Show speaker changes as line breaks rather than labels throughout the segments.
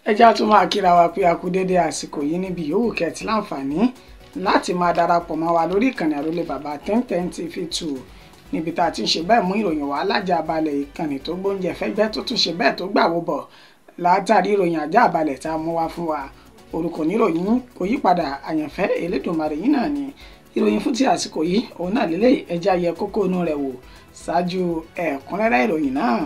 ẹjá tún máa kíra wa pé a kú dédé àsìkò yìí níbi yòówù kẹ́tì láǹfààní láti máa darapọ̀ mọ́ wa lórí ìkànnì àrólé bàbá 1010 TV2 níbi tá a ti ń ṣe bẹ́ẹ̀ mú ìròyìn wá lájà balẹ̀ ìkànnì tó gbóúnjẹ fẹ́gbẹ́ tó tún ṣe bẹ́ẹ̀ tó gbàwó bọ̀ látàrí ìròyìn àjà balẹ̀ tá a mú wá fún wa. Orúkọ níròyìn kò yí padà, àyànfẹ́ Elédùmarè yìí náà ni ìròyìn fún ti àsìkò yìí òun náà lélẹ̀ ẹjá yẹ kókó inú rẹ̀ wò ṣáájú ẹ̀kúnrẹ́rẹ́ ìròyìn náà.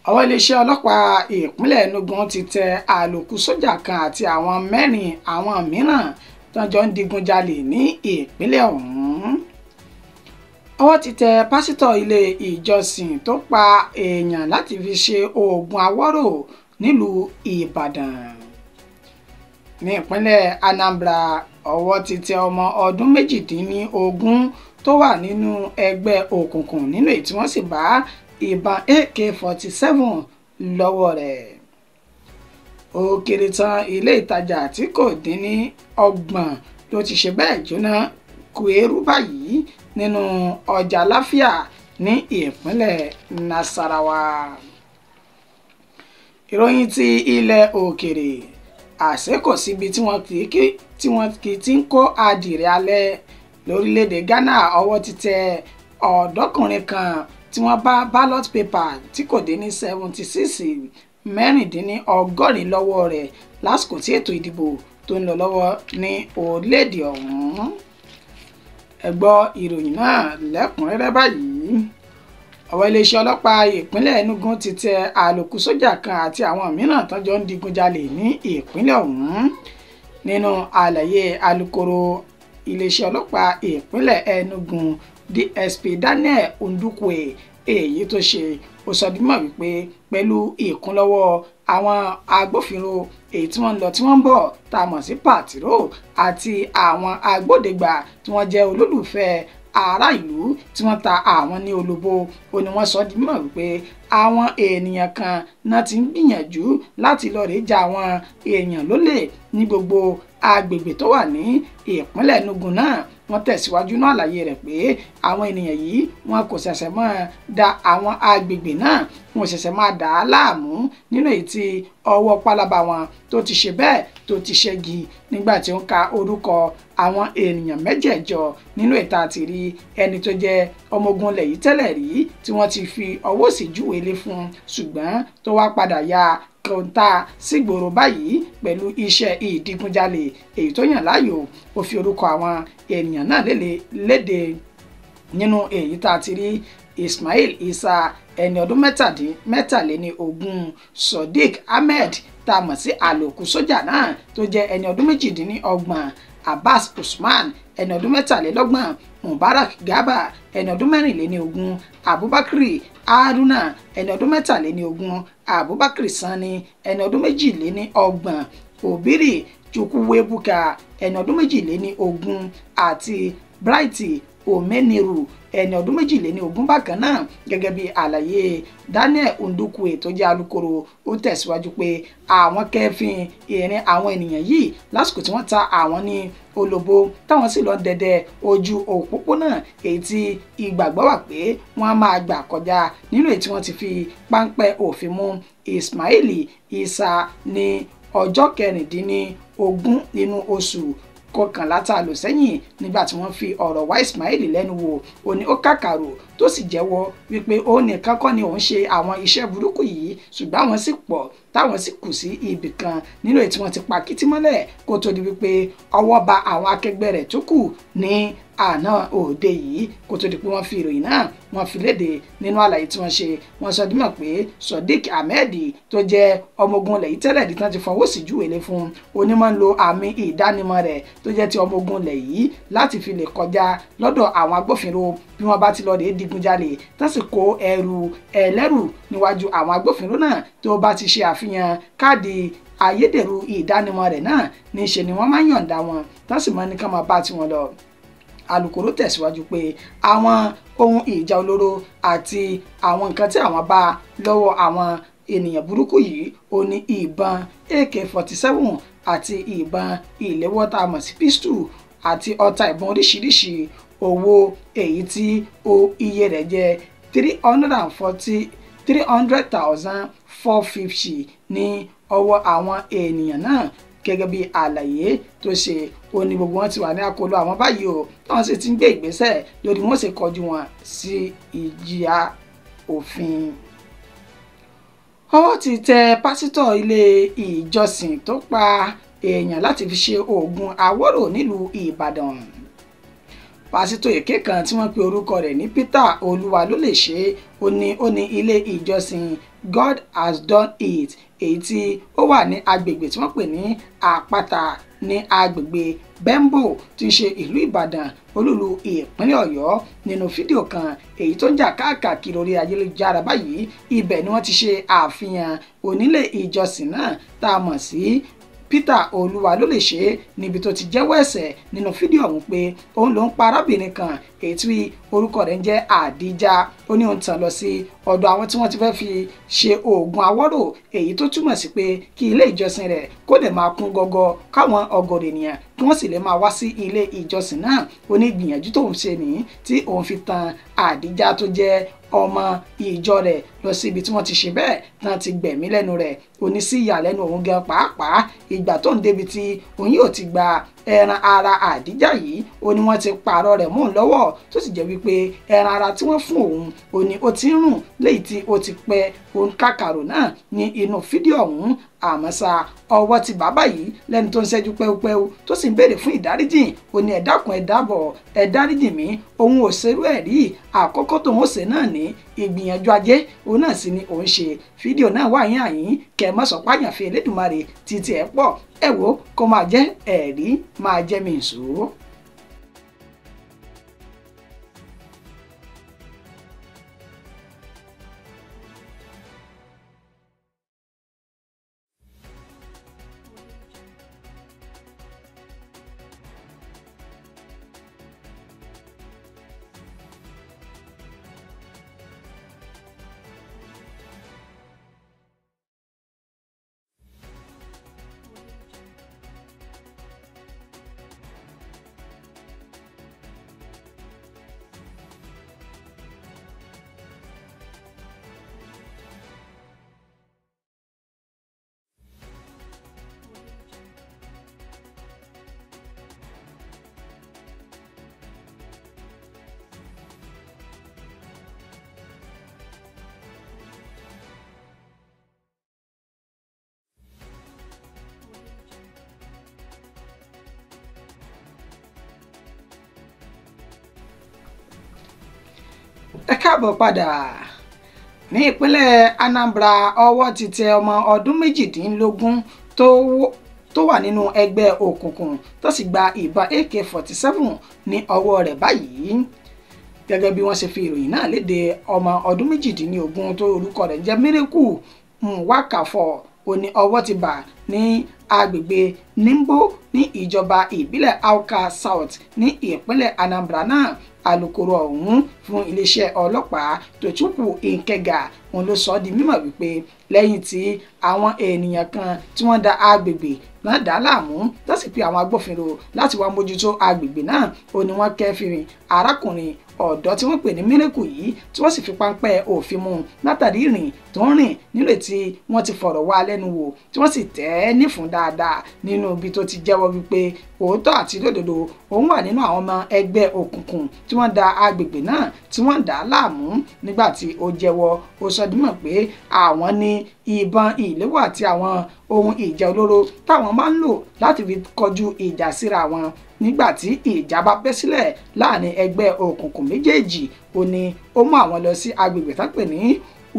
Ọwọ́ iléeṣẹ́ ọlọ́pàá ìpínlẹ̀ Enugu ti tẹ àlòkù sójà kan àti àwọn mẹ́rin àwọn mìíràn tó jọ ń digunjalè ní ìpínlẹ̀ ọ̀hún. Ọwọ́ ti tẹ pásítọ̀ ilé ìjọsìn tó pa èèyàn láti fi ṣe oògùn awọ́rò nílùú Ìbàdàn. Ní ìpínlẹ̀ Anambra, ọwọ́ ti tẹ ọmọ ọdún 18 tó wà nínú ẹgbẹ́ òkùnkùn nínú èyí tí wọ́n sì bá ìbọn AK-47 lọ́wọ́ rẹ̀. Ó kéré tán ilé ìtajà tí kò dín ní 30 ló ti ṣe bẹ́ẹ̀ jóná kú eérú báyìí nínú ọjà Láfíà ní ìpínlẹ̀ Nasarawa. Ìròyìn ti ilẹ̀ òkèrè, àṣẹ kò síbi tí wọ́n kì í ti ń kó adìrẹ alẹ́ lórílẹ̀‐èdè Ghana. Ọwọ́ ti tẹ ọ̀dọ́kùnrin kan tí wọ́n bá ballot paper tí kò dín ní 76 mẹ́rìndínlọ́gọ́rin lọ́wọ́ rẹ̀ lásìkò tí ètò ìdìbò tó ń lọ lọ́wọ́ ní orílẹ̀‐èdè ọ̀hún. Ẹ gbọ́ ìròyìn náà lẹ́kùnrẹ́rẹ́ báyìí. Ọwọ́ iléeṣẹ́ ọlọ́pàá ìpínlẹ̀ Enugu ti tẹ àlòkù sójà kan àti àwọn mìíràn tó jọ ń digunjalè ní ìpínlẹ̀ ọ̀hún. Nínú àlàyé alukoro iléeṣẹ́ ọlọ́pàá ìpínlẹ̀ Enugu DSP Daniel Ndukwe èyí tó ṣe ó sọ dímọ̀ wípé pẹ̀lú ìkúnlọ́wọ́ àwọn agbófinró èyí tí wọ́n ń lọ tí wọ́n ń bọ̀ tá a mọ̀ sí pàtírò àti àwọn agbódegbà tí wọ́n jẹ́ olólùfẹ́ ará ìlú tí wọ́n ta àwọn ní olóbó, ó ní wọ́n sọ dímọ̀ wípé àwọn ènìyàn kan náà ti ń gbìyànjú láti lọ rèé ja àwọn èèyàn lólè ní gbogbo agbègbè tó wà ní ìpínlẹ̀ Enugu náà. Wọ́n tẹ̀síwájú náà àlàyé rẹ̀ pé àwọn ènìyàn yìí wọn kò ṣẹ̀ṣẹ̀ máa da àwọn agbègbè náà, wọn ṣẹ̀ṣẹ̀ máa dà á láàmú nínú èyí tí ọwọ́ pálábá wọn tó ti ṣe bẹ́ẹ̀ tó ti ṣẹ́gi nígbà tí ó ń ka orúkọ àwọn ènìyàn 8 nínú ìta àti rí ẹni tó jẹ́ ọmọ ogun ilẹ̀ yìí tẹ́lẹ̀ rí tí wọ́n ti fi ọwọ́ sí júwe lé fún ṣùgbọ́n tó wá padà ya kọ́ńtà sígboro báyìí pẹ̀lú iṣẹ́ ìdigunjalè èyí tó yàn láàyò. Ó fi orúkọ àwọn ènìyàn náà léde nínú èyí tá a ti rí Ismail Isa ẹni ọdún 23, Sodiq Ahmed tá a mọ̀ sí àlòkù sójà náà tó jẹ́ ẹni ọdún 28, Abbas Usman ẹni ọdún 23, Mubarak Garba ẹni ọdún 24, Abubakar Haruna ẹni ọdún 23, Abubakar Sani ẹni ọdún 22, Obiri Chukwuebuka ẹni ọdún 22 àti Bright Omeniru ẹni ọdún 22 bákan náà. Gẹ́gẹ́ bí àlàyé Daniel Ndukwe tó jẹ́ alukoro, ó tẹ̀síwájú pé àwọn kẹ́fìn ìrìn àwọn ènìyàn yìí lásìkò tí wọ́n ta àwọn ní olóbó táwọn sì lọ dẹdẹ ojú òpópónà èyí tí ìgbàgbọ́ wà pé wọ́n á máa gbà kọjá nínú èyí tí wọ́n ti fi páńpẹ́ òfin mú Ismail Isa ní ọjọ́ 16 nínú oṣù kọkànlá tá a lò sẹ́yìn nígbà tí wọ́n fi ọ̀rọ̀ wá Ismail lẹ́nu wò. Ó ní ó kàkàrò tó sì jẹ́wọ́ wípé ó nìkan kọ́ ni òun ṣe àwọn iṣẹ́ burúkú yìí ṣùgbọ́n àwọn sì pọ̀ táwọn sì kù sí ibì kan nínú èyí tí wọ́n ti pa kìtì mọ́lẹ̀ kó tó di wípé ọwọ́ ba àwọn akẹgbẹ́ rẹ̀ tó kù ní àná òde yìí kó tó di pé wọ́n fi ìròyìn náà wọ́n fi léde. Nínú àlàyé tí wọ́n ṣe wọ́n sọ dímọ̀ pé Sodiq Ahmed tó jẹ́ ọmọ ogun ilẹ̀ yìí tẹ́lẹ̀ di tán ti fọwọ́ sí júwe lé fún onímọ̀ ń lo àmì ìdánimọ̀ rẹ̀ tó jẹ́ ti ọmọ ogun ilẹ̀ yìí láti fi lè kọjá lọ́dọ̀ àwọn agbófinró bí wọ́n bá ti lọ rèé digunjalè tán sì kó ẹrù ẹlẹ́rù níwájú àwọn agbófinró náà tó bá ti ṣe àfihàn káàdì ayédèrú ìdánimọ̀ rẹ̀ náà níṣe ni wọ́n máa ń yọ̀ǹda wọn tán sì máa ní ká máa bá tiwọn lọ. Alukoro tẹ̀síwájú pé àwọn ohun ìjà olóró àti àwọn nǹkan tí àwọn bá lọ́wọ́ àwọn ènìyàn burúkú yìí ó ní ìbọn AK-47 àti ìbọn ìléwọ́ tá a mọ̀ sí pistol àti ọta ìbọn oríṣiríṣi, owó èyí tí iye rẹ̀ jẹ́ 340,000 450 ní ọwọ́ àwọn ènìyàn náà gẹ́gẹ́ bí àlàyé tó ṣe ó ní gbogbo wọn ti wà ní àkóló àwọn báyìí o táwọn sì ti ń gbé ìgbésẹ̀ lórí wọn sì kọjú wọn sí ìjìyà òfin. Ọwọ́ ti tẹ pásítọ̀ ilé ìjọsìn tó pa èèyàn láti fi ṣe oògùn àwòrò nílùú Ìbàdàn. Pásítọ̀ èké kan tí wọ́n pe orúkọ rẹ̀ ní Peter Olúwalólèṣe ó ní ilé ìjọsìn God Has Done It èyí tí ó wà ní agbègbè tí wọ́n pè ní Àpáta ní agbègbè Bembo tí ń ṣe ìlú Ìbàdàn olúlu ìpínlẹ̀ Ọ̀yọ́. Nínú fídíò kan èyí tó ń jà káàkiri orí ayélujára báyìí ibẹ̀ ni wọ́n ti ṣe àfihàn onílé ìjọsìn náà tá a mọ̀ sí Peter Olúwalólèṣe níbi tó ti jẹ́wọ́ ẹ̀ṣẹ̀ nínú fídíò ọ̀hún pé òun ló ń pa arábìnrin kan èyí tí orúkọ rẹ̀ ń jẹ́ Àdíjà. Ó ní òun tàn lọ sí ọ̀dọ̀ àwọn tí wọ́n ti fẹ́ fi ṣe oògùn àwòrò èyí tó túmọ̀ sí pé kí ilé ìjọsìn rẹ̀ kó lè máa kún gọ́gọ́ káwọn ọ̀gọ̀rọ̀ ènìyàn kí wọ́n sì lè máa wá sí ilé ìjọsìn náà. Ó ní ìgbìyànjú tóun ṣe nìyí tí òun fi tan Àdíjà tó jẹ́ ọmọ ìjọ rẹ̀ lọ sí ibi tí wọ́n ti ṣe bẹ́ẹ̀ náà ti gbẹ̀mí lẹ́nu rẹ̀. Ó ní sí ìyàlẹ́nu òun gan pàápàá ìgbà tó ń débi tí òun yóò ti gba ẹran ara Àdíjà yìí ó ní wọ́n ti pààrọ̀ rẹ̀ mọ́ òun lọ́wọ́ tó sì jẹ́ wípé ẹran ara tí wọ́n fún òun ó ní ó ti ń rùn léyìí tí ó ti pẹ́ òun kàkàrò náà ní inú fídíò ọ̀hún. Àmọ́ ṣá ọwọ́ ti bàbá yìí lẹ́ni tó ń ṣẹ́jú pẹ́upẹ́u tó sì ń béèrè fún ìdáríjìn ó ní ẹ dákun ẹ dábọ̀ ẹ dáríjìn mí òun ò ṣerú ẹ̀ rí àkọ́kọ́ tóun ó ṣe náà ní ìgbìyànjú ajé òun náà sì ni òun ṣe. Fídíò náà wà yín àyín kẹ́ ẹ má sọ páyàn fi Elédùmarè títí ẹ pọ̀ ẹ wò kó máa jẹ́ ẹ̀rí máa jẹ́ mi ìṣó. Ẹ káàbọ̀ padà. Ní ìpínlẹ̀ Anambra ọwọ́ ti tẹ ọmọ ọdún 18 tó wà nínú ẹgbẹ́ òkùnkùn tó sì gba ìbọn AK-47 ní ọwọ́ rẹ̀ báyìí. Gẹ́gẹ́ bí wọ́n ṣe fi ìròyìn náà léde ọmọ ọdún 18 tó orúkọ rẹ̀ jẹ́ Miracle Nwakafo ó ní ọwọ́ ti bà ní agbègbè Nimbo ní ìjọba ìbílẹ̀ Awka South ní ìpínlẹ̀ Anambra náà. Alukoro ọ̀hún fún iléeṣẹ́ ọlọ́pàá Tochukwu Nkega òun ló sọ di mímọ̀ wípé lẹ́yìn tí àwọn ènìyàn kan tí wọ́n da agbègbè náà dá láàmú tó sì pe àwọn agbófinró láti wá mójútó agbègbè náà ó ní wọ́n kẹ́fìrin arákùnrin ọ̀dọ́ tí wọ́n pè ní Miracle yìí tí wọ́n sì fi páńpẹ́ òfin mú látàrí ìrìn tó ń rìn nílé tí wọ́n ti fọ̀rọ̀ wá lẹ́nu wò tí wọ́n sì tẹ̀ ẹ́ nífun dáadáa nínú ibi tó ti jẹ́wọ́ wípé òótọ́ àti lódodo òun wà nínú àwọn ọmọ ẹgbẹ́ òkùnkùn tí wọ́n da agbègbè náà tí wọ́n dá láàmú. Nígbà tí ó jẹ́wọ́ ó sọ dímọ̀ pé àwọn ní ìbọn ìléwọ́ àti àwọn ohun ìjà olóró táwọn máa ń lò láti fi kọjú ìjà síra wọn nígbà tí ìjà bá bẹ́ sílẹ̀ láàrin ẹgbẹ́ òkùnkùn méjèèjì. Ó ní ó mú àwọn lọ sí agbègbè tán pè ní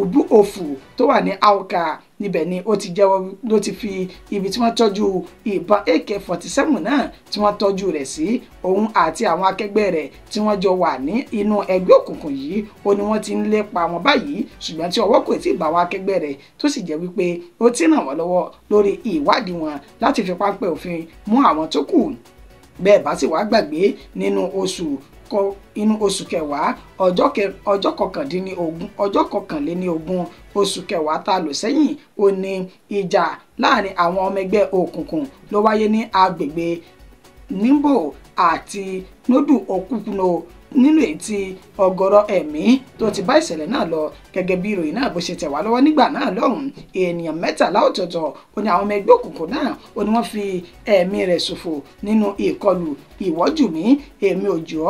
Ubu Ofu tó wà ní Awka. Níbẹ̀ ni ó ti jẹ́wọ́ ló ti fi ibi tí wọ́n tọ́jú ìbọn AK-47 náà tí wọ́n tọ́jú rẹ̀ sí òun àti àwọn akẹgbẹ́ rẹ̀ tí wọ́n jọ wà ní inú ẹgbẹ́ òkùnkùn yìí. Ó ní wọ́n ti ń lépa wọn báyìí ṣùgbọ́n tí ọwọ́ kò tí ì bá àwọn akẹgbẹ́ rẹ̀ tó sì jẹ́ wípé ó ti ràn wọ́n lọ́wọ́ lórí ìwádìí wọn láti fi páńpẹ́ òfin mú àwọn tó kù. Bẹ́ẹ̀ bá sì wá gbàgbé nínú oṣù kẹwàá ọjọ́ kọkànléníogún oṣù kẹwàá tá a lò sẹ́yìn ó ní ìjà láàrin àwọn ọmọ ẹgbẹ́ òkùnkùn ló wáyé ní agbègbè Nimbo àti Nodu Okuno nínú èyí tí ọ̀gọ̀rọ̀ ẹ̀mí tó ti bá ìṣẹ̀lẹ̀ náà lọ. Gẹ́gẹ́ bí ìròyìn náà bó ṣe tẹ̀ wá lọ́wọ́ nígbà náà lọ́hùn, ènìyàn 13 ọ̀tọ̀ọ̀tọ̀ ó ní àwọn ọmọ ẹgbẹ́ òkùnkùn náà ó ní wọ́n fi ẹ̀mí rẹ̀ ṣòfò nínú ìkọlù ìwọ́jùmí èmi òjò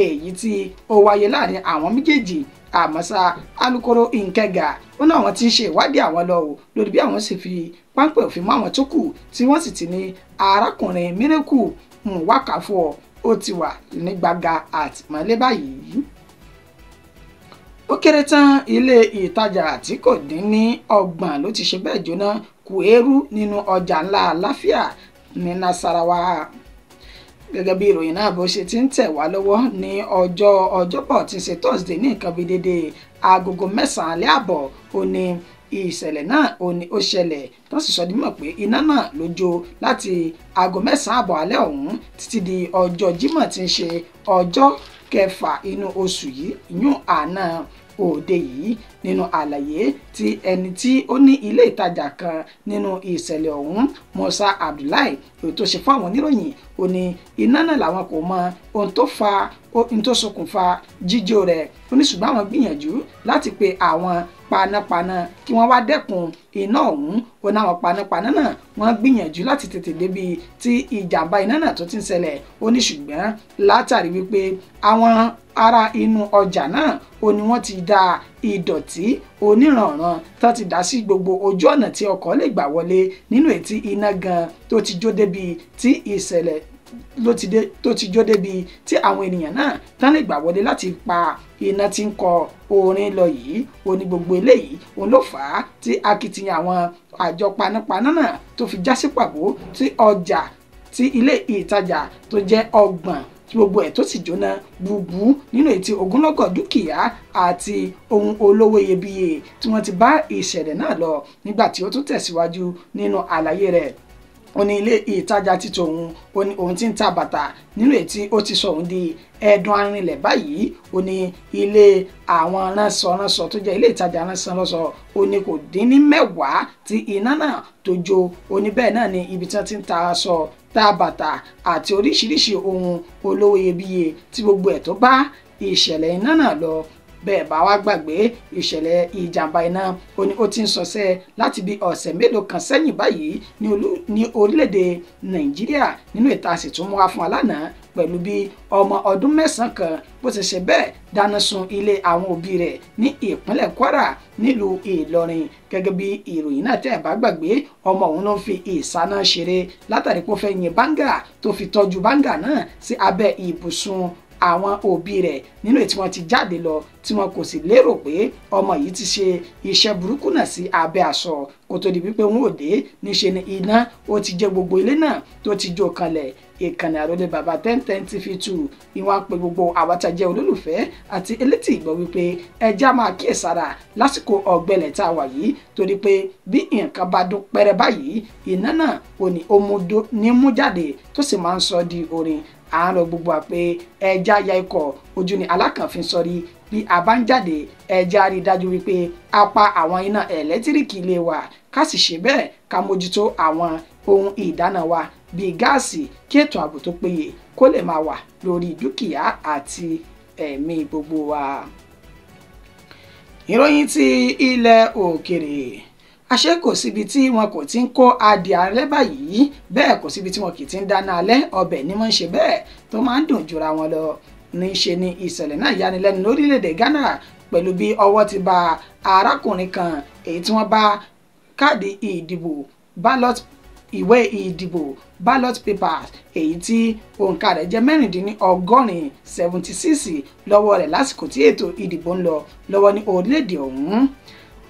èyí tí ó wáyé láàrin àwọn méjèèjì. Àmọ́sá alukoro Nkega ó ní àwọn tí ń ṣe ìwádìí àwọn lọ lórí bí àwọn sì fi páńpẹ́ òfin mọ́ àwọn tó kù tí wọ́n sì ti ní arákùnrin Miracle Nwakafo ó ti wà ní gbàgà àtìmọ́lé báyìí. Ó kéré tán ilé ìtajà tí kò dín ní 30 ló ti ṣe bẹ́ẹ̀ jóná kú eérú nínú ọjà ńlá Láfíà ní Nasarawa. Gẹ́gẹ́ bí ìròyìn náà bó ṣe ti ń tẹ̀ wá lọ́wọ́ ní ọjọ́bọ̀ tí ń ṣe Thursday ní nǹkan bíi dédé agogo 9:30 ó ní ìṣẹ̀lẹ̀ náà ó ṣẹlẹ̀ tó sì sọ di mímọ̀ pé iná náà ló jó láti aago 9:30 alẹ́ ọ̀hún títí di ọjọ́ Jímọ̀ tí ń ṣe ọjọ́ 6 inú oṣù yìí yún àná òde yìí. Nínú àlàyé tí ẹni tí ó ní ilé ìtajà kan nínú ìṣẹ̀lẹ̀ ọ̀hún Musa Abdullahi èyí tó ṣe fún àwọn oníròyìn ó ní iná náà làwọn kò mọ ohun tó ṣokùnfà jíjó rẹ̀ ó ní ṣùgbọ́n àwọn gbìyànjú láti pe àwọn panápaná kí wọ́n wá dẹ́kun iná ọ̀hún ó ní àwọn panápaná náà wọ́n gbìyànjú láti tètè débi tí ìjàmbá iná náà tó ti ń ṣẹlẹ̀ ó ní ṣùgbọ́n látàrí wípé àwọn ará inú ọjà náà ó ní wọ́n ti da ìdọ̀tí oníranran tó ti dá sí gbogbo ojú ọ̀nà tí ọkọ̀ lè gbà wọlé nínú ètí iná gan tó ti jó débi tí ìṣẹ̀lẹ̀ tó ti jó débi tí àwọn ènìyàn náà tán lè gbà wọlé láti pa iná tí ń kọ orin lọ yìí ó ní gbogbo eléyìí òun ló fà á tí akitiyan àwọn àjọ panápaná náà tó fi já sí pàbó tí ọjà tí ilé ìtajà tó jẹ́ 30 tí gbogbo ẹ̀ tó sì jóná gbùgbù nínú ètí ogunlọ́gọ̀ dúkìá àti ohun olówó iyebíye tí wọ́n ti bá ìṣẹ̀lẹ̀ náà lọ. Nígbà tí ó tún tẹ̀síwájú nínú àlàyé rẹ̀ ó ní ilé ìtajà títò òun tí ń ta bàtà nínú ètí ó ti sọ òun di ẹ̀dùn arìnlẹ̀ báyìí ó ní ilé àwọn ránṣọ tó jẹ́ ilé ìtajà ránṣọ ó ní kò dín ní 10 tí iná náà tó jó ó ní bẹ́ẹ̀ náà ni ibi tí wọ́n ti ń ta aṣọ ta bàtà àti oríṣiríṣi ohun olówó iyebíye tí gbogbo ẹ̀ tó bá ìṣẹ̀lẹ̀ iná náà lọ. Bẹ́ẹ̀ bá wá gbàgbé ìṣẹ̀lẹ̀ ìjàmbá iná ó ní ó ti ń ṣọṣẹ́ láti bí ọ̀sẹ̀ mélòó kan sẹ́yìn báyìí ní orílẹ̀-èdè Nàìjíríà nínú ìta sì tún mú wá fún wa lánàá pẹ̀lú bí ọmọ ọdún 9 kan bó ti ṣe bẹ́ẹ̀ dáná sun ilé àwọn òbí rẹ̀ ní ìpínlẹ̀ Kwara nílùú Ìlọrin. Gẹ́gẹ́ bí ìròyìn náà tẹ́ ẹ̀ bá gbàgbé ọmọ òun ló ń fi ìsáná ṣeré látàrí pé ó fẹ́ yin báńgà tó fi tọ́jú báńgà náà sí abẹ́ ibùsùn àwọn òbí rẹ̀ nínú èyí tí wọ́n ti jáde lọ tí wọn kò sì lérò pé ọmọ yìí ti ṣe iṣẹ́ burúkú náà sí abẹ́ aṣọ kó tó di wípé wọn ò dé níṣe ni iná ó ti jẹ gbogbo ilé náà tó ti jó kanlẹ̀. Ìkànnì Àròlé Bàbá 1010 TV2 ìwọ̀n pé gbogbo àwátàjẹ́ olólùfẹ́ àti elétí ìgbọ́ wípé ẹja máa kíyèsára lásìkò ọ̀gbẹlẹ̀ tá a wà yìí torí pé bí nǹkan bá dún pẹ́rẹ́ báyìí iná náà ò ní mú jáde tó sì máa ń sọ di orin. Àárọ̀ gbogbo àpé ẹja ya ikọ̀ ojú ni alákànfin sọrí bí a bá ń jáde ẹja rí dájú wípé a pa àwọn iná ẹ̀lẹ́tíríkì ilé wa ká sì ṣe bẹ́ẹ̀ ká mójútó àwọn ohun ìdáná wa bíi gáàsì kí ètò ààbò tó péye kó lè máa wà lórí dúkìá àti ẹ̀mí gbogbo wa. Ìròyìn ti ilẹ̀ òkèrè àṣé kò síbi tí wọn kò ti ń kó adìẹ alẹ́ báyìí bẹ́ẹ̀ kò síbi tí wọn kì í ti ń dáná alẹ́ ọbẹ̀ ni wọ́n ń ṣe bẹ́ẹ̀ tó máa ń dùn jura wọn lọ. Níṣe ni ìṣẹ̀lẹ̀ náà yanilẹ́nu lórílẹ̀‐èdè Ghana pẹ̀lú bí ọwọ́ ti bá arákùnrin kan èyí tí wọ́n bá káàdì ìdìbò ìwé ìdìbò ballot papers èyí tí òǹkà rẹ̀ jẹ́ 76 lọ́wọ́ rẹ̀ lásìkò tí ètò ìdìbò ń lọ lọ́wọ́ ní orílẹ̀‐èdè ọ̀hún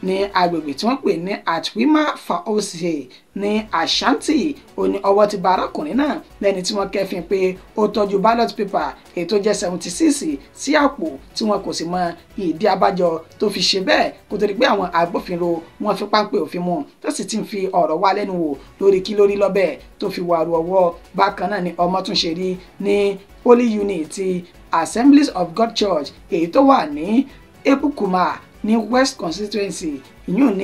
ní agbègbè tí wọ́n pè ní Atwima Faose ní Ashanti ó ní ọwọ́ ti bá arákùnrin náà lẹ́ni tí wọ́n kẹ́fìn pé ó tọ́jú ballot paper èyí tó jẹ́ 76 sí àpò tí wọn kò sì mọ ìdí abájọ tó fi ṣe bẹ́ẹ̀ kó tó di pé àwọn agbófinró wọn fi páńpẹ́ òfin mú tó sì ti ń fi ọ̀rọ̀ wá lẹ́nu wò lórí kí lórí lọ́bẹ̀ tó fi wàrú ọwọ́. Bákan náà ni ọmọ tún ṣe rí ní Holy Unit ti Assemblies of God Church èyí tó wà ní Ebukuma ní West Constituency ìyún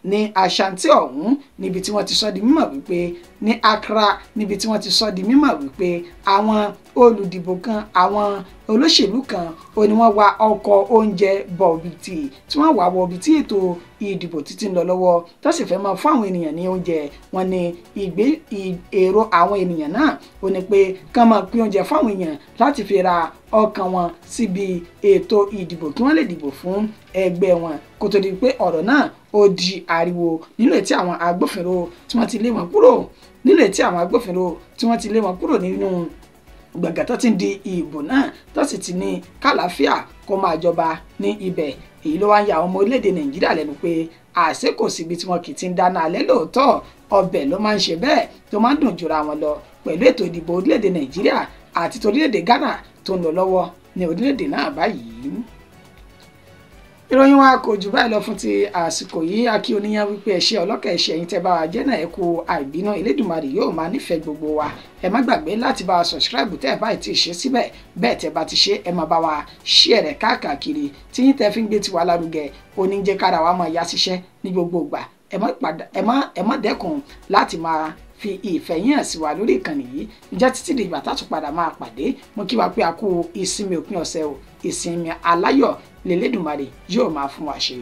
ní Ashanti ọ̀hún níbi tí wọ́n ti sọ di mímọ̀ wípé ní Accra níbi tí wọ́n ti sọ di mímọ̀ wípé àwọn olùdìbò kan àwọn olóṣèlú kan ó ní wọ́n wa ọkọ̀ oúnjẹ bọ̀bìtì tí wọ́n wà wọ̀bì tí ètò ìdìbò títí ń lọ lọ́wọ́ tó sì fẹ́ máa fún àwọn ènìyàn ní oúnjẹ. Wọ́n ní èrò àwọn ènìyàn náà ó ní pé kán máa pín oúnjẹ fáwọn èèyàn láti fi ra ọkàn wọn síbi ètò ìdìbò kí wọ́n lè dìbò fún ẹgbẹ́ wọn kó tó di pé ọ̀rọ̀ náà ó di ariwo nínú ètí àwọn agbófinró tí wọ́n ti lé wọn kúrò nínú gbàgà tó ti ń di ìbò náà tó sì ti ní kàlàáfíà kó máa jọba ní ibẹ̀. Èyí ló wá ń ya àwọn ọmọ orílẹ̀-èdè Nàìjíríà lẹ́nu pé àṣé kò síbi tí wọn kì í ti ń dáná alẹ́ lóòótọ́ ọbẹ̀ ló máa ń ṣe bẹ́ẹ̀ tó máa ń dùn jura wọn lọ pẹ̀lú ètò ìdìbò orílẹ̀-èdè Nàìjíríà àti torílẹ̀-èdè Ghana tó ń lọ lọ́wọ́ ní orílẹ̀-èdè náà báyìí. Ìròyìn wa kò jù báyìí lọ fún ti àsìkò yìí. A kí oníyàn wípé ẹ ṣé ọlọ́kà ẹ̀ṣẹ̀ ẹ̀yin tẹ́ bá wa jẹ́ náà ẹ kú àìbínú. Elédùmarè yóò máa nífẹ̀ẹ́ gbogbo wa. Ẹ má gbàgbé láti bá wa subscribe tẹ́ ẹ báyìí ti ṣe síbẹ̀ bẹ́ẹ̀ tẹ́ bá ti ṣe ẹ máa bá wa share rẹ̀ káàkiri tí yín tẹ́ fi ń gbé tiwa lárugẹ oníjẹ́ kára wa máa yá síṣẹ́ ní gbogbo ìgbà. Ẹ má dẹ́kun láti máa fi ìfẹ́ yín hàn sí wa lórí ìkànnì yìí. Ǹjẹ́ títí di ìgbà tá tún padà máa pàdé mo kí wa pé a kú ìsinmi òpin ọ̀sẹ̀ o ìsinmi aláyọ̀ l'Elédùmarè yóò máa fún wa ṣe.